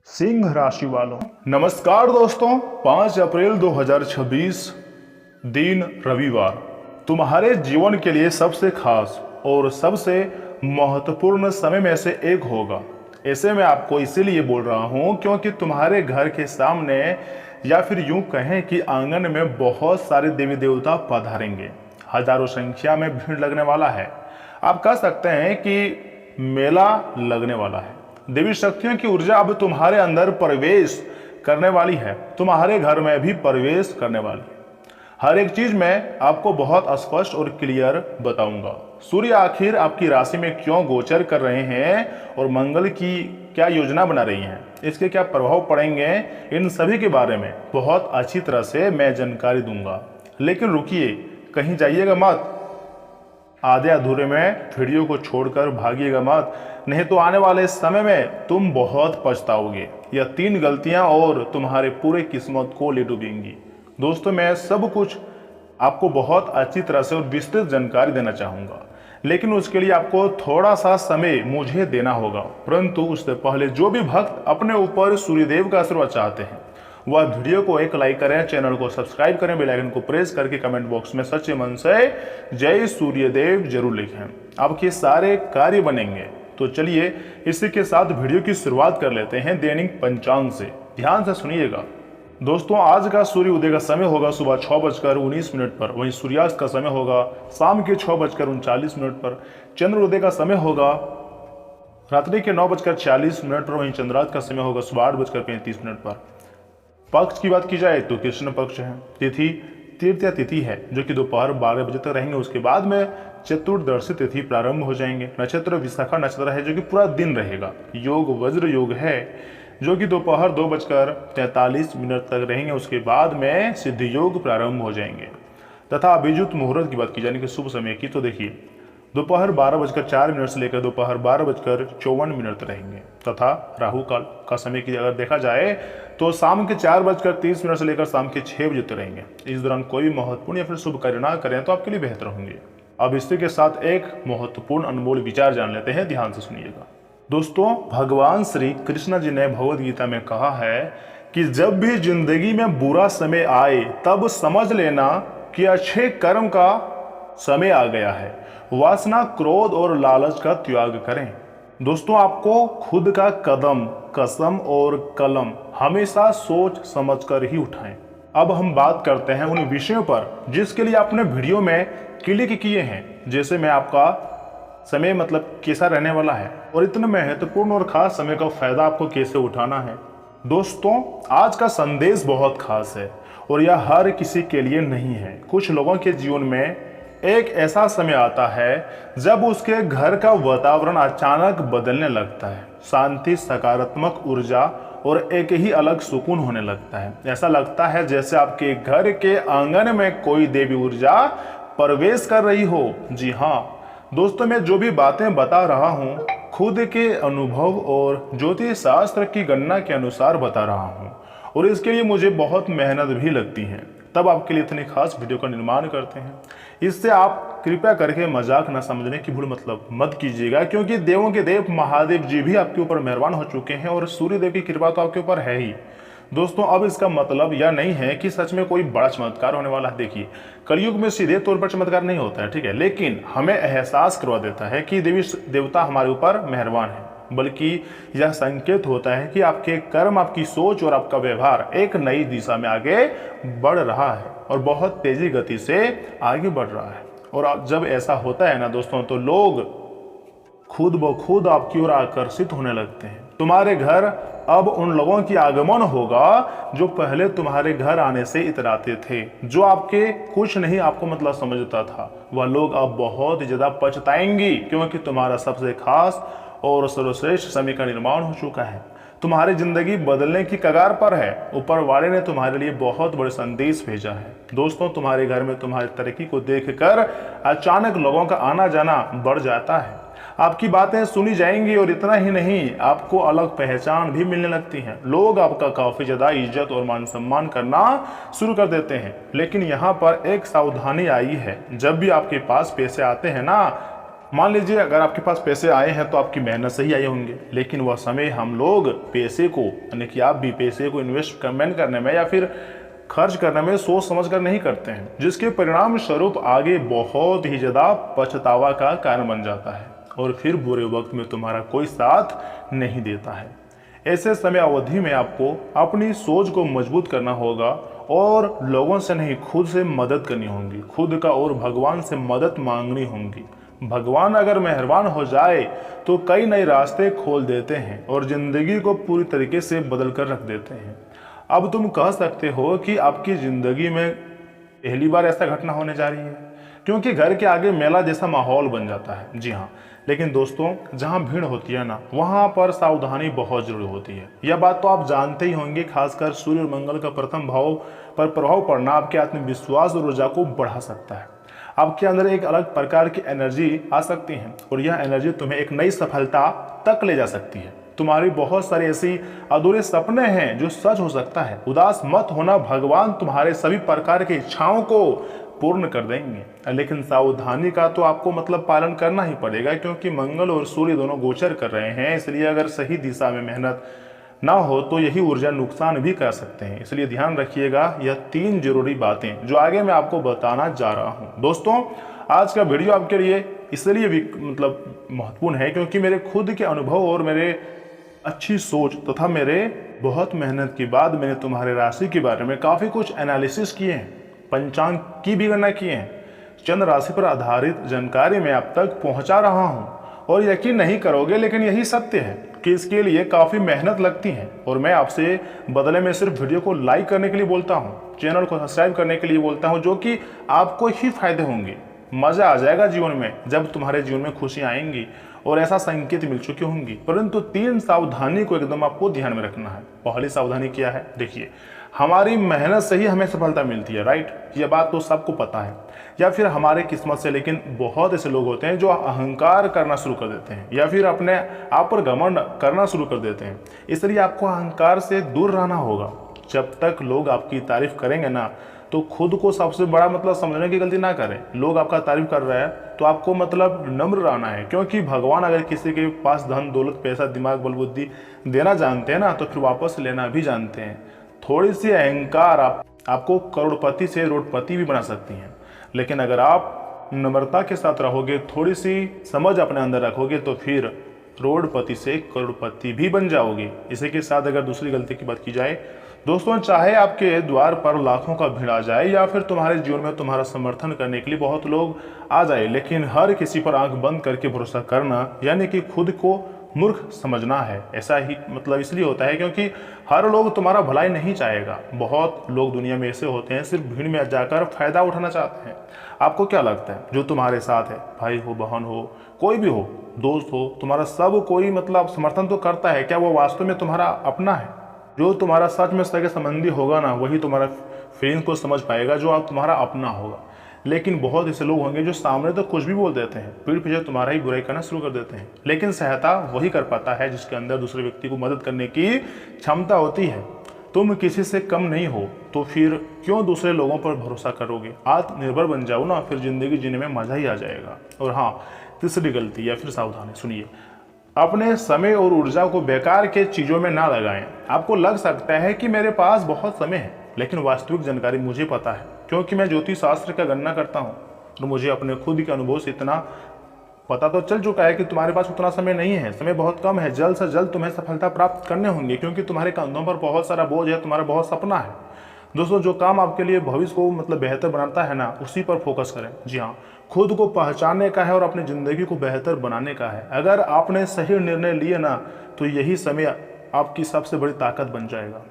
सिंह राशि वालों, नमस्कार दोस्तों। 5 अप्रैल 2026 दिन रविवार तुम्हारे जीवन के लिए सबसे खास और सबसे महत्वपूर्ण समय में से एक होगा। ऐसे में आपको इसीलिए बोल रहा हूं क्योंकि तुम्हारे घर के सामने या फिर यूं कहें कि आंगन में बहुत सारे देवी देवता पधारेंगे। हजारों संख्या में भीड़ लगने वाला है। आप कह सकते हैं कि मेला लगने वाला है। देवी शक्तियों की ऊर्जा अब तुम्हारे अंदर प्रवेश करने वाली है, तुम्हारे घर में भी प्रवेश करने वाली है। हर एक चीज मैं आपको बहुत स्पष्ट और क्लियर बताऊंगा। सूर्य आखिर आपकी राशि में क्यों गोचर कर रहे हैं और मंगल की क्या योजना बना रही हैं, इसके क्या प्रभाव पड़ेंगे, इन सभी के बारे में बहुत अच्छी तरह से मैं जानकारी दूंगा। लेकिन रुकिए, कहीं जाइएगा मत। आधे अधूरे में वीडियो को छोड़कर भागिएगा मत, नहीं तो आने वाले समय में तुम बहुत पछताओगे। यह 3 गलतियां और तुम्हारे पूरे किस्मत को ले डूबेंगी। दोस्तों, मैं सब कुछ आपको बहुत अच्छी तरह से और विस्तृत जानकारी देना चाहूँगा, लेकिन उसके लिए आपको थोड़ा सा समय मुझे देना होगा। परंतु उससे पहले जो भी भक्त अपने ऊपर सूर्यदेव का आशीर्वाद चाहते हैं वह वीडियो को एक लाइक करें, चैनल को सब्सक्राइब करें, बेल आइकन को प्रेस करके कमेंट बॉक्स में सच्चे मन से जय सूर्यदेव जरूर लिखें। आपके सारे कार्य बनेंगे। तो चलिए इसी के साथ वीडियो की शुरुआत कर लेते हैं दैनिक पंचांग से। ध्यान से सुनिएगा दोस्तों। आज का सूर्य उदय का समय होगा सुबह 6:19 पर, वहीं सूर्यास्त का समय होगा शाम के 6:39 पर। चंद्रोदय का समय होगा रात्रि के 9:46 पर, वहीं चंद्रात का समय होगा सुबह 8:35 पर। पक्ष की बात की जाए तो कृष्ण पक्ष है। तिथि तृतीया तिथि है जो कि दोपहर 12 बजे तक रहेंगे। उसके बाद में चतुर्दशी तिथि प्रारंभ हो जाएंगे। नक्षत्र विशाखा नक्षत्र है जो कि पूरा दिन रहेगा। योग वज्र योग है जो कि दोपहर 2:43 तक रहेंगे। उसके बाद में सिद्ध योग प्रारंभ हो जाएंगे। तथा अभिजित मुहूर्त की बात की जाए कि शुभ समय की, तो देखिए दोपहर 12:04 से लेकर दोपहर 12:54 तक रहेंगे। तथा राहु काल का समय की अगर देखा जाए तो शाम के 4:30 से लेकर शाम के 6 बजे तक रहेंगे। इस दौरान कोई भी महत्वपूर्ण या फिर शुभ कार्य ना करें तो आपके लिए बेहतर होंगे। अब इसी के साथ एक महत्वपूर्ण अनमोल विचार जान लेते हैं, ध्यान से सुनिएगा दोस्तों। भगवान श्री कृष्ण जी ने भगवद गीता में कहा है कि जब भी जिंदगी में बुरा समय आए तब समझ लेना कि अच्छे कर्म का समय आ गया है। वासना, क्रोध और लालच का त्याग करें। दोस्तों, आपको खुद का कदम, कसम और कलम हमेशा सोच समझकर ही उठाएं। अब हम बात करते हैं उन विषयों पर जिसके लिए आपने वीडियो में क्लिक किए हैं। जैसे मैं आपका समय मतलब कैसा रहने वाला है और इतने महत्वपूर्ण और खास समय का फायदा आपको कैसे उठाना है। दोस्तों, आज का संदेश बहुत खास है और यह हर किसी के लिए नहीं है। कुछ लोगों के जीवन में एक ऐसा समय आता है जब उसके घर का वातावरण अचानक बदलने लगता है। शांति, सकारात्मक ऊर्जा और एक ही अलग सुकून होने लगता है। ऐसा लगता है जैसे आपके घर के आंगन में कोई देवी ऊर्जा प्रवेश कर रही हो। जी हाँ दोस्तों, मैं जो भी बातें बता रहा हूँ खुद के अनुभव और ज्योतिष शास्त्र की गणना के अनुसार बता रहा हूँ और इसके लिए मुझे बहुत मेहनत भी लगती है। तब आपके लिए इतनी खास वीडियो का निर्माण करते हैं। इससे आप कृपया करके मजाक न समझने की भूल मतलब मत कीजिएगा, क्योंकि देवों के देव महादेव जी भी आपके ऊपर मेहरबान हो चुके हैं और सूर्य देव की कृपा तो आपके ऊपर है ही। दोस्तों, अब इसका मतलब यह नहीं है कि सच में कोई बड़ा चमत्कार होने वाला है। देखिए, कलयुग में सीधे तौर पर चमत्कार नहीं होता है, ठीक है, लेकिन हमें एहसास करवा देता है कि देवी देवता हमारे ऊपर मेहरबान है। बल्कि यह संकेत होता है कि आपके कर्म, आपकी सोच और आपका व्यवहार एक नई दिशा में आगे बढ़ रहा है और बहुत तेजी गति से आगे बढ़ रहा है। और जब ऐसा होता है ना दोस्तों, तो लोग खुद ब खुद आपकी ओर आकर्षित होने लगते हैं। तुम्हारे घर अब उन लोगों की आगमन होगा जो पहले तुम्हारे घर आने से इतराते थे, जो आपके कुछ नहीं आपको मतलब समझता था। वह लोग अब बहुत ज्यादा पछताएंगी क्योंकि तुम्हारा सबसे खास और सर्वश्रेष्ठ समय का निर्माण हो चुका है। तुम्हारी जिंदगी बदलने की कगार पर है। ऊपर वाले ने तुम्हारे लिए बहुत बड़े संदेश भेजा है। दोस्तों, तुम्हारे घर में तुम्हारी तरक्की को देखकर अचानक लोगों का आना जाना बढ़ जाता है। आपकी बातें सुनी जाएंगी और इतना ही नहीं, आपको अलग पहचान भी मिलने लगती है। लोग आपका काफी ज्यादा इज्जत और मान सम्मान करना शुरू कर देते हैं। लेकिन यहाँ पर एक सावधानी आई है। जब भी आपके पास पैसे आते हैं ना, मान लीजिए अगर आपके पास पैसे आए हैं तो आपकी मेहनत से ही आए होंगे, लेकिन वह समय हम लोग पैसे को, यानी कि आप भी पैसे को इन्वेस्टमेंट करने में या फिर खर्च करने में सोच समझ कर नहीं करते हैं, जिसके परिणाम स्वरूप आगे बहुत ही ज़्यादा पछतावा का कारण बन जाता है और फिर बुरे वक्त में तुम्हारा कोई साथ नहीं देता है। ऐसे समय अवधि में आपको अपनी सोच को मजबूत करना होगा और लोगों से नहीं, खुद से मदद करनी होगी, खुद का और भगवान से मदद मांगनी होगी। भगवान अगर मेहरबान हो जाए तो कई नए रास्ते खोल देते हैं और जिंदगी को पूरी तरीके से बदल कर रख देते हैं। अब तुम कह सकते हो कि आपकी जिंदगी में पहली बार ऐसा घटना होने जा रही है, क्योंकि घर के आगे मेला जैसा माहौल बन जाता है। जी हाँ, लेकिन दोस्तों, जहाँ भीड़ होती है ना, वहाँ पर सावधानी बहुत जरूरी होती है। यह बात तो आप जानते ही होंगे। खासकर सूर्य और मंगल का प्रथम भाव पर प्रभाव पड़ना आपके आत्मविश्वास और ऊर्जा को बढ़ा सकता है। आपके अंदर एक अलग प्रकार की एनर्जी आ सकती है और यह एनर्जी तुम्हें एक नई सफलता तक ले जा सकती है। तुम्हारी बहुत सारी ऐसी अधूरे सपने हैं जो सच हो सकता है। उदास मत होना, भगवान तुम्हारे सभी प्रकार की इच्छाओं को पूर्ण कर देंगे, लेकिन सावधानी का तो आपको पालन करना ही पड़ेगा, क्योंकि मंगल और सूर्य दोनों गोचर कर रहे हैं। इसलिए अगर सही दिशा में मेहनत ना हो तो यही ऊर्जा नुकसान भी कर सकते हैं। इसलिए ध्यान रखिएगा यह 3 जरूरी बातें जो आगे मैं आपको बताना जा रहा हूं। दोस्तों, आज का वीडियो आपके लिए इसलिए भी महत्वपूर्ण है क्योंकि मेरे खुद के अनुभव और मेरे अच्छी सोच तथा मेरे बहुत मेहनत के बाद मैंने तुम्हारे राशि के बारे में काफ़ी कुछ एनालिसिस किए हैं, पंचांग की भी गणना किए हैं। चंद्र राशि पर आधारित जानकारी मैं आप तक पहुंचा रहा हूं और यकीन नहीं करोगे, लेकिन यही सत्य है कि इसके लिए काफ़ी मेहनत लगती है और मैं आपसे बदले में सिर्फ वीडियो को लाइक करने के लिए बोलता हूं, चैनल को सब्सक्राइब करने के लिए बोलता हूं, जो कि आपको ही फायदे होंगे। मज़ा आ जाएगा जीवन में जब तुम्हारे जीवन में खुशियाँ आएंगी और ऐसा संकेत मिल चुकी होंगी। परंतु 3 सावधानी को एकदम आपको ध्यान में रखना है। पहली सावधानी क्या है? देखिए, हमारी मेहनत से ही हमें सफलता मिलती है, राइट? ये बात तो सबको पता है, या फिर हमारे किस्मत से। लेकिन बहुत ऐसे लोग होते हैं जो अहंकार करना शुरू कर देते हैं या फिर अपने आप पर घमंड करना शुरू कर देते हैं। इसलिए आपको अहंकार से दूर रहना होगा। जब तक लोग आपकी तारीफ करेंगे ना, तो खुद को सबसे बड़ा समझने की गलती ना करें। लोग आपका तारीफ कर रहे हैं तो आपको नम्र रहना है, क्योंकि भगवान अगर किसी के पास धन दौलत पैसा दिमाग बल बुद्धि देना जानते हैं ना, तो फिर वापस लेना भी जानते हैं। थोड़ी सी अहंकार आपको करोड़पति से रोडपति भी बना सकती है, लेकिन अगर आप नम्रता के साथ रहोगे, थोड़ी सी समझ अपने अंदर रखोगे, तो फिर रोडपति से करोड़पति भी बन जाओगे। इसी के साथ अगर दूसरी गलती की बात की जाए दोस्तों, चाहे आपके द्वार पर लाखों का भीड़ आ जाए या फिर तुम्हारे जीवन में तुम्हारा समर्थन करने के लिए बहुत लोग आ जाए, लेकिन हर किसी पर आंख बंद करके भरोसा करना यानी कि खुद को मूर्ख समझना है। ऐसा ही इसलिए होता है क्योंकि हर लोग तुम्हारा भलाई नहीं चाहेगा। बहुत लोग दुनिया में ऐसे होते हैं सिर्फ भीड़ में जाकर फायदा उठाना चाहते हैं। आपको क्या लगता है जो तुम्हारे साथ है, भाई हो, बहन हो, कोई भी हो, दोस्त हो, तुम्हारा सब कोई समर्थन तो करता है, क्या वो वास्तव में तुम्हारा अपना है? जो तुम्हारा सच में सगे संबंधी होगा ना, वही तुम्हारा फीलिंग्स को समझ पाएगा, जो आप तुम्हारा अपना होगा। लेकिन बहुत ऐसे लोग होंगे जो सामने तो कुछ भी बोल देते हैं, पीठ पीछे तुम्हारा ही बुराई करना शुरू कर देते हैं। लेकिन सहायता वही कर पाता है जिसके अंदर दूसरे व्यक्ति को मदद करने की क्षमता होती है। तुम किसी से कम नहीं हो, तो फिर क्यों दूसरे लोगों पर भरोसा करोगे? आत्मनिर्भर बन जाओ ना, फिर जिंदगी जीने में मजा ही आ जाएगा। और हाँ, तीसरी गलती या फिर सावधानी सुनिए, अपने समय और ऊर्जा को बेकार के चीज़ों में ना लगाएं। आपको लग सकता है कि मेरे पास बहुत समय है, लेकिन वास्तविक जानकारी मुझे पता है, क्योंकि मैं ज्योतिष शास्त्र का गणना करता हूँ और मुझे अपने खुद के अनुभव से इतना पता तो चल चुका है कि तुम्हारे पास उतना समय नहीं है, समय बहुत कम है। जल्द से जल्द तुम्हें सफलता प्राप्त करने होंगे, क्योंकि तुम्हारे कंधों पर बहुत सारा बोझ है, तुम्हारा बहुत सपना है। दोस्तों, जो काम आपके लिए भविष्य को बेहतर बनाता है ना, उसी पर फोकस करें। जी हाँ, खुद को पहचानने का है और अपनी ज़िंदगी को बेहतर बनाने का है। अगर आपने सही निर्णय लिए ना, तो यही समय आपकी सबसे बड़ी ताकत बन जाएगा।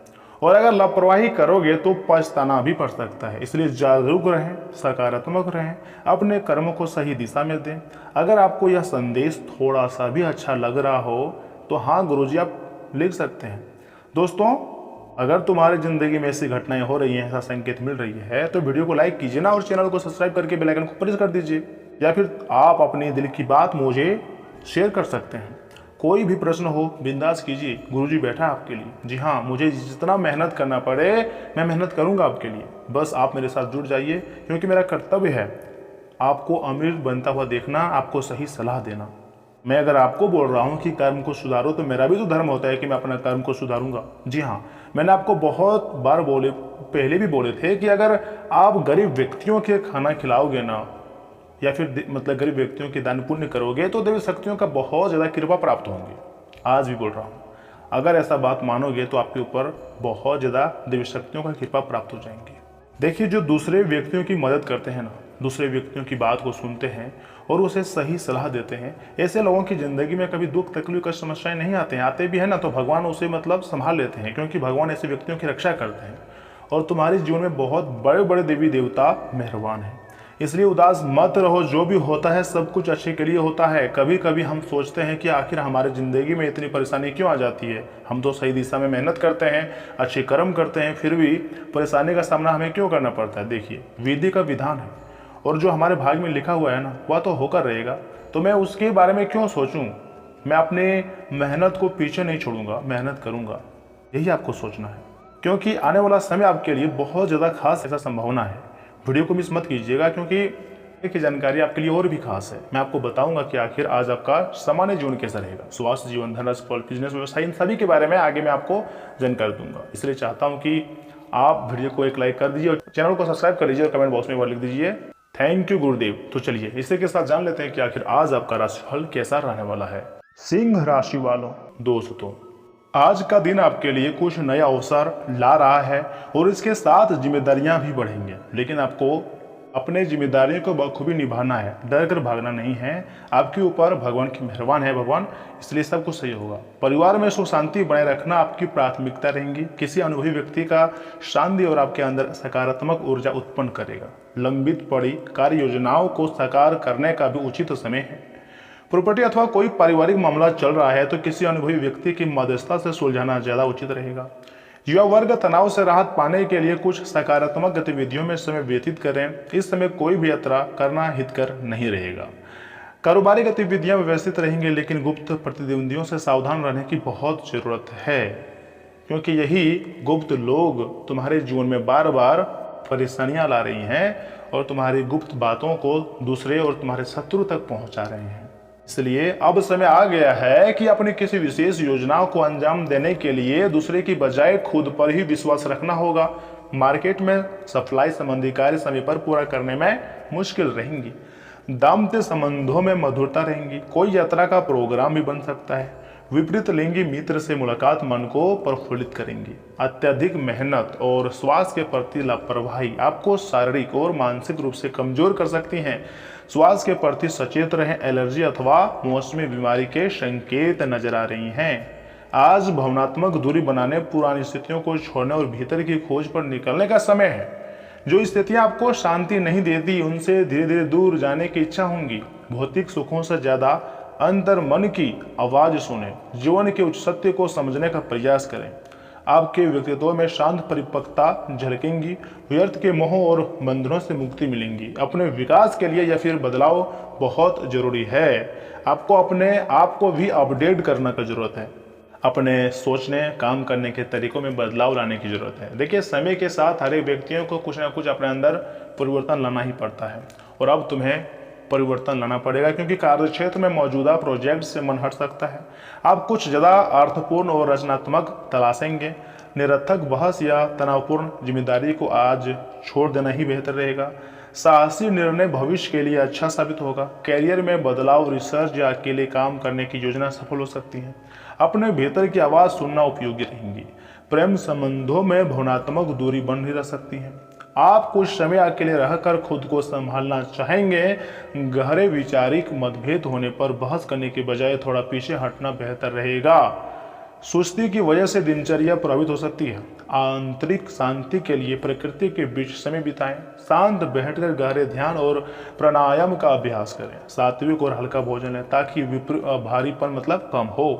और अगर लापरवाही करोगे तो पछताना भी पड़ सकता है। इसलिए जागरूक रहें, सकारात्मक रहें, अपने कर्मों को सही दिशा में दें। अगर आपको यह संदेश थोड़ा सा भी अच्छा लग रहा हो तो हाँ गुरुजी, आप लिख सकते हैं। दोस्तों, अगर तुम्हारी ज़िंदगी में ऐसी घटनाएं हो रही हैं, ऐसा संकेत मिल रही है, तो वीडियो को लाइक कीजिए ना और चैनल को सब्सक्राइब करके बेल आइकन को प्रेस कर दीजिए। या फिर आप अपने दिल की बात मुझे शेयर कर सकते हैं। कोई भी प्रश्न हो बिंदास कीजिए, गुरुजी बैठा है आपके लिए। जी हाँ, मुझे जितना मेहनत करना पड़े मैं मेहनत करूँगा आपके लिए। बस आप मेरे साथ जुड़ जाइए, क्योंकि मेरा कर्तव्य है आपको अमीर बनता हुआ देखना, आपको सही सलाह देना। मैं अगर आपको बोल रहा हूँ कि कर्म को सुधारो, तो मेरा भी तो धर्म होता है कि मैं अपना कर्म को सुधारूंगा। जी हाँ, मैंने आपको बहुत बार पहले भी बोले थे कि अगर आप गरीब व्यक्तियों के खाना खिलाओगे ना, या फिर मतलब गरीब व्यक्तियों के दान पुण्य करोगे, तो देवी शक्तियों का बहुत ज़्यादा कृपा प्राप्त होंगे। आज भी बोल रहा हूँ, अगर ऐसा बात मानोगे तो आपके ऊपर बहुत ज़्यादा देवी शक्तियों का कृपा प्राप्त हो जाएंगी। देखिए, जो दूसरे व्यक्तियों की मदद करते हैं ना, दूसरे व्यक्तियों की बात को सुनते हैं और उसे सही सलाह देते हैं, ऐसे लोगों की ज़िंदगी में कभी दुख तकलीफ कष्ट समस्याएं नहीं आते हैं। आते भी हैं ना, तो भगवान उसे मतलब संभाल लेते हैं, क्योंकि भगवान ऐसे व्यक्तियों की रक्षा करते हैं। और तुम्हारे जीवन में बहुत बड़े बड़े देवी देवता मेहरबान हैं। इसलिए उदास मत रहो, जो भी होता है सब कुछ अच्छे के लिए होता है। कभी कभी हम सोचते हैं कि आखिर हमारे ज़िंदगी में इतनी परेशानी क्यों आ जाती है। हम तो सही दिशा में मेहनत करते हैं, अच्छे कर्म करते हैं, फिर भी परेशानी का सामना हमें क्यों करना पड़ता है। देखिए, विधि का विधान है और जो हमारे भाग्य में लिखा हुआ है ना, वह तो होकर रहेगा। तो मैं उसके बारे में क्यों सोचूं। मैं अपने मेहनत को पीछे नहीं छोड़ूंगा, मेहनत करूंगा, यही आपको सोचना है, क्योंकि आने वाला समय आपके लिए बहुत ज़्यादा खास ऐसा संभावना है। वीडियो को मिस मत कीजिएगा, क्योंकि एक जानकारी आपके लिए और भी खास है। मैं आपको बताऊंगा कि आखिर आज आपका सामान्य जीवन कैसा रहेगा, स्वास्थ्य जीवन, धन, बिजनेस, व्यवसाय, इन सभी के बारे में आगे मैं आपको जानकारी दूंगा। इसलिए चाहता हूं कि आप वीडियो को एक लाइक कर दीजिए और चैनल को सब्सक्राइब कर लीजिए और कमेंट बॉक्स में लिख दीजिए थैंक यू गुरुदेव। तो चलिए इसी के साथ जान लेते हैं कि आखिर आज आपका राशिफल कैसा रहने वाला है। सिंह राशि वालों, दोस्तों, आज का दिन आपके लिए कुछ नया अवसर ला रहा है और इसके साथ जिम्मेदारियां भी बढ़ेंगी, लेकिन आपको अपने जिम्मेदारियों को बखूबी निभाना है, डर कर भागना नहीं है। आपके ऊपर भगवान की मेहरबान है भगवान, इसलिए सब कुछ सही होगा। परिवार में सुख शांति बनाए रखना आपकी प्राथमिकता रहेंगी। किसी अनुभवी व्यक्ति का शांति और आपके अंदर सकारात्मक ऊर्जा उत्पन्न करेगा। लंबित पड़ी कार्य योजनाओं को साकार करने का भी उचित समय है। प्रॉपर्टी अथवा कोई पारिवारिक मामला चल रहा है तो किसी अनुभवी व्यक्ति की मध्यस्थता से सुलझाना ज्यादा उचित रहेगा। युवा वर्ग तनाव से राहत पाने के लिए कुछ सकारात्मक गतिविधियों में समय व्यतीत करें। इस समय कोई भी यात्रा करना हितकर नहीं रहेगा। कारोबारी गतिविधियां व्यवस्थित रहेंगी, लेकिन गुप्त प्रतिद्वंदियों से सावधान रहने की बहुत जरूरत है, क्योंकि यही गुप्त लोग तुम्हारे जीवन में बार बार परेशानियां ला रही हैं और तुम्हारी गुप्त बातों को दूसरे और तुम्हारे शत्रु तक पहुंचा रहे हैं। इसलिए अब समय आ गया है कि अपनी किसी विशेष योजना को अंजाम देने के लिए दूसरे की बजाय खुद पर ही विश्वास रखना होगा। मार्केट में सप्लाई संबंधी कार्य समय पर पूरा करने में मुश्किल रहेंगी। दाम्पत्य संबंधों में मधुरता रहेंगी। कोई यात्रा का प्रोग्राम भी बन सकता है। विपरीत लिंगी मित्र से मुलाकात मन को प्रफुल्लित करेंगी। अत्यधिक मेहनत और स्वास्थ्य के प्रति लापरवाही आपको शारीरिक और मानसिक रूप से कमजोर कर सकती हैं। स्वास्थ्य के प्रति सचेत रहें। एलर्जी अथवा मौसमी बीमारी के संकेत नजर आ रही हैं। आज भावनात्मक दूरी बनाने, पुरानी स्थितियों को छोड़ने और भीतर की खोज पर निकलने का समय है। जो स्थितियां आपको शांति नहीं देती, उनसे धीरे धीरे दूर जाने की इच्छा होंगी। भौतिक सुखों से ज्यादा अंतर मन की आवाज सुने। जीवन के उच्च सत्य को समझने का प्रयास करें। आपके व्यक्तित्व में शांत परिपक्वता झलकेंगी। व्यर्थ के मोह और बंधनों से मुक्ति मिलेंगी। अपने विकास के लिए या फिर बदलाव बहुत जरूरी है। आपको अपने आप को भी अपडेट करने की जरूरत है। अपने सोचने, काम करने के तरीकों में बदलाव लाने की जरूरत है। देखिए, समय के साथ हर एक व्यक्तियों को कुछ ना कुछ अपने अंदर परिवर्तन लाना ही पड़ता है और अब तुम्हें परिवर्तन लाना पड़ेगा, क्योंकि कार्यक्षेत्र में मौजूदा प्रोजेक्ट से मन हट सकता है। आप कुछ ज़्यादा अर्थपूर्ण और रचनात्मक तलाशेंगे। निरर्थक बहस या तनावपूर्ण जिम्मेदारी को आज छोड़ देना ही बेहतर रहेगा। साहसी निर्णय भविष्य के लिए अच्छा साबित होगा। कैरियर में बदलाव, रिसर्च या अकेले काम करने की योजना सफल हो सकती है। अपने भीतर की आवाज़ सुनना उपयोगी रहेंगी। प्रेम संबंधों में भावनात्मक दूरी बन रह सकती है। आप कुछ समय अकेले रहकर खुद को संभालना चाहेंगे। गहरे वैचारिक मतभेद होने पर बहस करने के बजाय थोड़ा पीछे हटना बेहतर रहेगा। सुस्ती की वजह से दिनचर्या प्रभावित हो सकती है। आंतरिक शांति के लिए प्रकृति के बीच समय बिताएं। शांत बैठकर गहरे ध्यान और प्राणायाम का अभ्यास करें। सात्विक और हल्का भोजन लें ताकि भारीपन मतलब कम हो।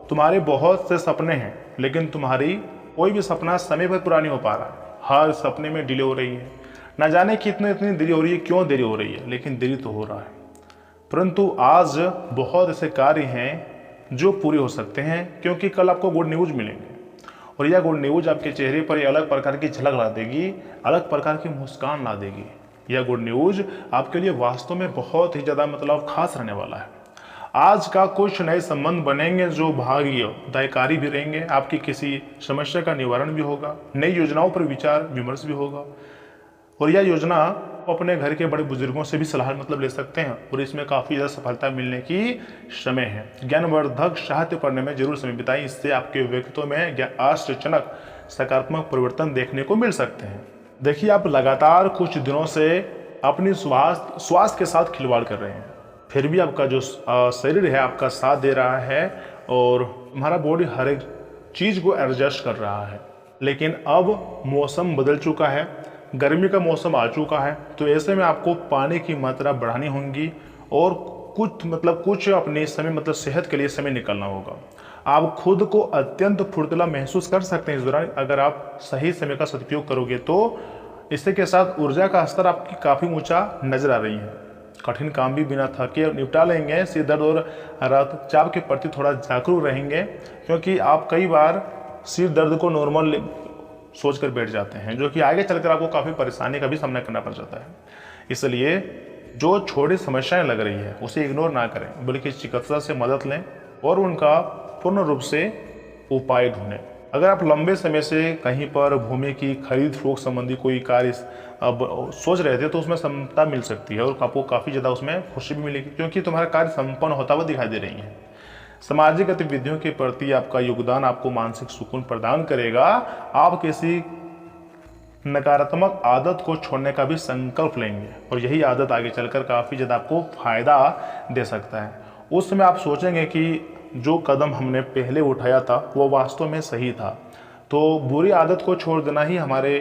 तुम्हारे बहुत से सपने हैं, लेकिन तुम्हारी कोई भी सपना समय पर पूरा नहीं हो पा रहा है। हर सपने में डिले हो रही है। ना जाने कितनी इतनी देरी हो रही है, क्यों देरी हो रही है, लेकिन देरी तो हो रहा है। परंतु आज बहुत ऐसे कार्य हैं जो पूरे हो सकते हैं, क्योंकि कल आपको गुड न्यूज मिलेंगे और यह गुड न्यूज आपके चेहरे पर एक अलग प्रकार की झलक ला देगी, अलग प्रकार की मुस्कान ला देगी। यह गुड न्यूज आपके लिए वास्तव में बहुत ही ज़्यादा मतलब खास रहने वाला है। आज का कुछ नए संबंध बनेंगे जो भाग्यदायकारी भी रहेंगे। आपकी किसी समस्या का निवारण भी होगा, नई योजनाओं पर विचार विमर्श भी होगा। और यह योजना अपने घर के बड़े बुजुर्गों से भी सलाह मतलब ले सकते हैं और इसमें काफ़ी ज़्यादा सफलता मिलने की समय है। ज्ञानवर्धक साहित्य पढ़ने में जरूर समय बिताएं, इससे आपके व्यक्तित्व में आश्चर्यजनक सकारात्मक परिवर्तन देखने को मिल सकते हैं। देखिए, आप लगातार कुछ दिनों से अपनी स्वास्थ्य के साथ खिलवाड़ कर रहे हैं, फिर भी आपका जो शरीर है आपका साथ दे रहा है और तुम्हारा बॉडी हर एक चीज़ को एडजस्ट कर रहा है। लेकिन अब मौसम बदल चुका है, गर्मी का मौसम आ चुका है, तो ऐसे में आपको पानी की मात्रा बढ़ानी होगी और कुछ अपने समय मतलब सेहत के लिए समय निकालना होगा। आप खुद को अत्यंत फुर्तीला महसूस कर सकते हैं इस दौरान अगर आप सही समय का सदुपयोग करोगे तो। इसके के साथ ऊर्जा का स्तर आपकी काफ़ी ऊंचा नजर आ रही है। कठिन काम भी बिना थके निपटा लेंगे। सिर दर्द और रक्तचाप के प्रति थोड़ा जागरूक रहेंगे, क्योंकि आप कई बार सिर दर्द को नॉर्मल सोच कर बैठ जाते हैं, जो कि आगे चलकर आपको काफ़ी परेशानी का भी सामना करना पड़ जाता है। इसलिए जो छोटी समस्याएं लग रही है उसे इग्नोर ना करें, बल्कि चिकित्सा से मदद लें और उनका पूर्ण रूप से उपाय ढूंढें। अगर आप लंबे समय से कहीं पर भूमि की खरीद फरोख्त संबंधी कोई कार्य अब सोच रहे थे तो उसमें सफलता मिल सकती है और आपको काफ़ी ज़्यादा उसमें खुशी भी मिलेगी, क्योंकि तुम्हारा कार्य संपन्न होता हुआ दिखाई दे रही है। सामाजिक गतिविधियों के प्रति आपका योगदान आपको मानसिक सुकून प्रदान करेगा। आप किसी नकारात्मक आदत को छोड़ने का भी संकल्प लेंगे और यही आदत आगे चलकर काफ़ी ज़्यादा आपको फायदा दे सकता है। उस समय आप सोचेंगे कि जो कदम हमने पहले उठाया था वो वास्तव में सही था। तो बुरी आदत को छोड़ देना ही हमारे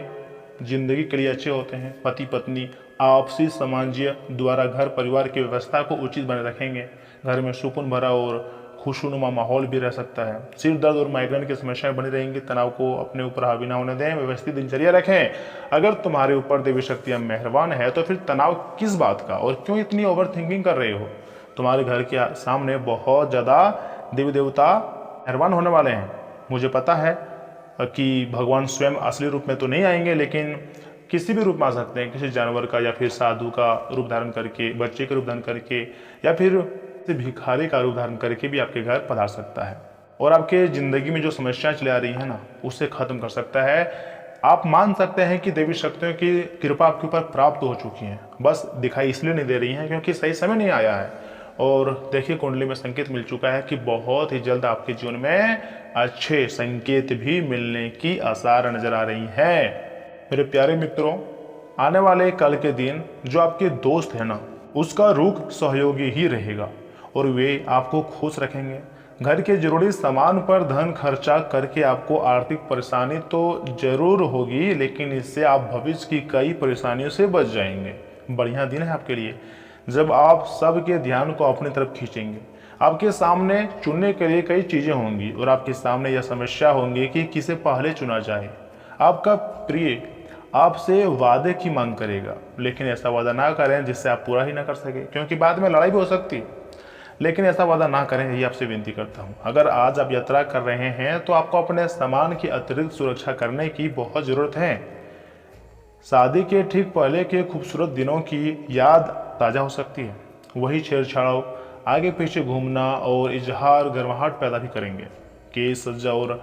जिंदगी के लिए अच्छे होते हैं। पति पत्नी आपसी सामंजस्य द्वारा घर परिवार की व्यवस्था को उचित बने रखेंगे। घर में सुकून भरा और खुशनुमा माहौल भी रह सकता है। सिर दर्द और माइग्रेन की समस्याएं बनी रहेंगी। तनाव को अपने ऊपर हावी ना होने दें, व्यवस्थित दिनचर्या रखें। अगर तुम्हारे ऊपर देवी शक्तियां मेहरबान है तो फिर तनाव किस बात का और क्यों इतनी ओवर थिंकिंग कर रहे हो। तुम्हारे घर के सामने बहुत ज़्यादा देवी देवता मेहरबान होने वाले हैं। मुझे पता है कि भगवान स्वयं असली रूप में तो नहीं आएंगे, लेकिन किसी भी रूप में आ सकते हैं, किसी जानवर का या फिर साधु का रूप धारण करके, बच्चे का रूप धारण करके या फिर भिखारी का रूप धारण करके भी आपके घर पधार सकता है और आपके ज़िंदगी में जो समस्याएं चली आ रही है ना उसे ख़त्म कर सकता है। आप मान सकते हैं कि देवी शक्तियों की कृपा आपके ऊपर प्राप्त हो चुकी है, बस दिखाई इसलिए नहीं दे रही हैं क्योंकि सही समय नहीं आया है। और देखिए, कुंडली में संकेत मिल चुका है कि बहुत ही जल्द आपके जीवन में अच्छे संकेत भी मिलने की आसार नजर आ रही हैं। मेरे प्यारे मित्रों, आने वाले कल के दिन जो आपके दोस्त है ना उसका रुख सहयोगी ही रहेगा और वे आपको खुश रखेंगे। घर के जरूरी सामान पर धन खर्चा करके आपको आर्थिक परेशानी तो जरूर होगी, लेकिन इससे आप भविष्य की कई परेशानियों से बच जाएंगे। बढ़िया दिन है आपके लिए जब आप सबके ध्यान को अपनी तरफ खींचेंगे। आपके सामने चुनने के लिए कई चीजें होंगी और आपके सामने यह समस्या होंगी कि किसे पहले चुना जाए। आपका प्रिय आपसे वादे की मांग करेगा, लेकिन ऐसा वादा ना करें जिससे आप पूरा ही ना कर सके, क्योंकि बाद में लड़ाई भी हो सकती है। लेकिन ऐसा वादा ना करें, यही आपसे विनती करता हूँ। अगर आज आप यात्रा कर रहे हैं तो आपको अपने सामान की अतिरिक्त सुरक्षा करने की बहुत ज़रूरत है। शादी के ठीक पहले के खूबसूरत दिनों की याद ताज़ा हो सकती है। वही छेड़छाड़, आगे पीछे घूमना और इजहार गर्माहट पैदा भी करेंगे। केस सज्जा और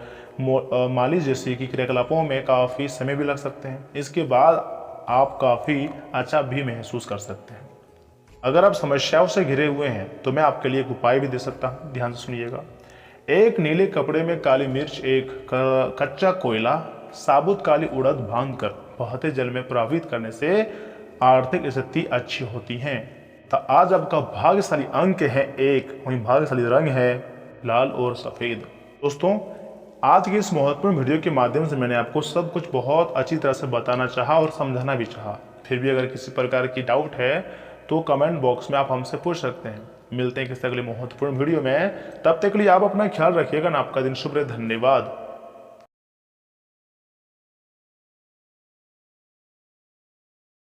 माली जैसी की क्रियाकलापों में काफ़ी समय भी लग सकते हैं। इसके बाद आप काफ़ी अच्छा भी महसूस कर सकते हैं। अगर आप समस्याओं से घिरे हुए हैं तो मैं आपके लिए एक उपाय भी दे सकता हूँ, ध्यान से सुनिएगा। एक नीले कपड़े में काली मिर्च, एक कच्चा कोयला, साबुत काली उड़द बांधकर बहते जल में प्रवाहित करने से आर्थिक स्थिति अच्छी होती है। तो आज आपका भाग्यशाली अंक है 1, वहीं भाग्यशाली रंग है लाल और सफ़ेद। दोस्तों, आज की इस महत्वपूर्ण वीडियो के माध्यम से मैंने आपको सब कुछ बहुत अच्छी तरह से बताना चाहा और समझाना भी चाहा। फिर भी अगर किसी प्रकार की डाउट है तो कमेंट बॉक्स में आप हमसे पूछ सकते हैं। मिलते हैं किसी अगले महत्वपूर्ण वीडियो में, तब तक के लिए आप अपना ख्याल रखिएगा ना। आपका दिन शुभ रहे। धन्यवाद।